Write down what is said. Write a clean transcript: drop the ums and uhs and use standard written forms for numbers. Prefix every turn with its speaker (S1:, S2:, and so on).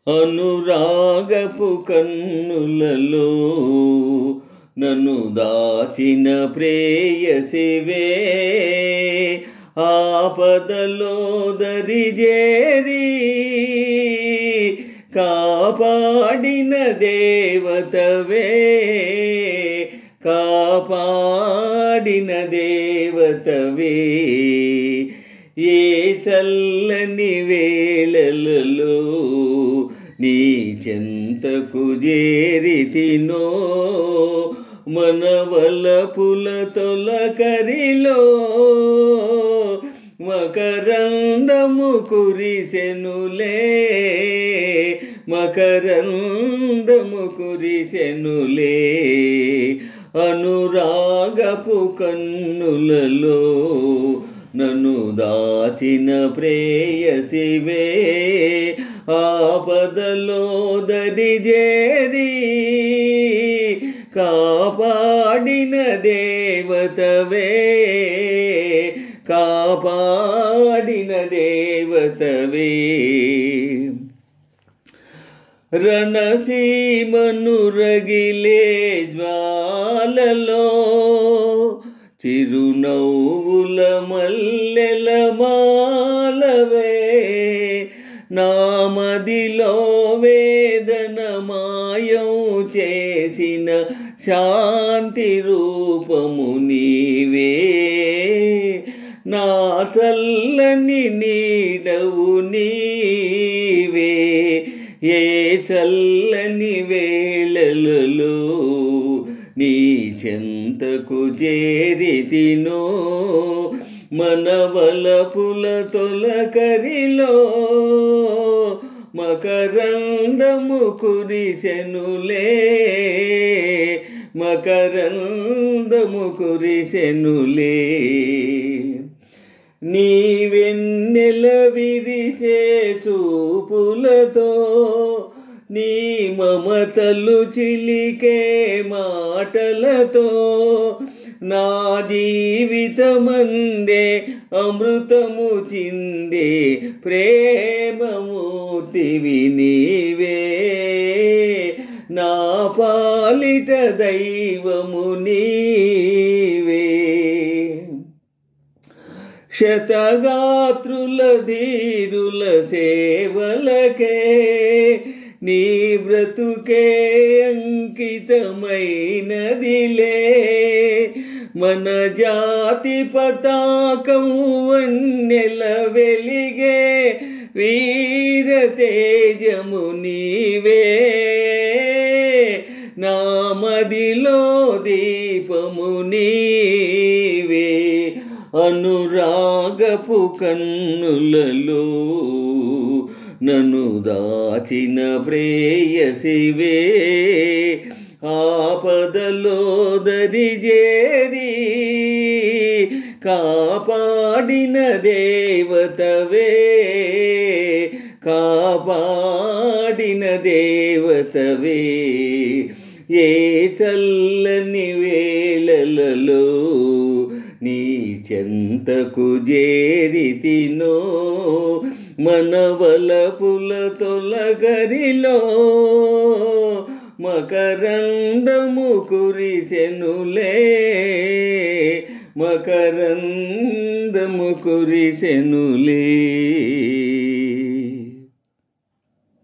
S1: అనురాగపు కన్నులలో నన్ను దాచిన ప్రేయసివే, ఆపదలో దరిజేరి కాపాడిన దేవతవే, కాపాడిన దేవతవే. ఏ చల్లని వేళలలో నీ చెంతకు చేరితినో, మనవలపుల తొలకరిలో మకరందము కురిసెనులే, మకరందము కురిసెనులే. అనురాగపు కన్నులలో నన్ను దాచిన ప్రేయసివే, ఆపదలో దరిజేరి కాపాడిన దేవతవే, కాపాడిన దేవతవే. రణసీమను రగిలే జ్వాలలో చిరునవ్వుల మల్లెల మాలవే, నామదిలో వేదన మాయం చేసిన శాంతి రూపము నీవే, నా చల్లని నీడవు నీవే. ఏ చల్లని వేళలలో నీ చెంతకు చేరితినో, మనవలపుల తొలకరిలో మకరందము కురిసెనులే, మకరందము కురిసెనులే. నీ వెన్నెల విరిసే చూపులతో, నీ మమతలు చిలికే మాటలతో, నా జీవితమందే అమృతము చిందే ప్రేమమూర్తివి నీవే, నా పాలిట దైవము నీవే. శతగాత్రుల ధీరుల సేవలకే నీ బ్రతుకే అంకితమైనదిలే, మన జాతి పతాకం వన్నెల వెలిగే వీర తేజము నీవే, నా మదిలో దీపము నీవే. అనురాగపు కన్నులలో నన్ను దాచిన ప్రేయసివే, ఆపదలో దరిజేరి కాపాడిన దేవతవే, కాపాడిన దేవతవే. ఏ చల్లని వేళలలో నీ చెంతకు చేరితినో, మనవలపుల తొలకరిలో మకరందము కురిసెనులే, మకరందము కురిసెనులే.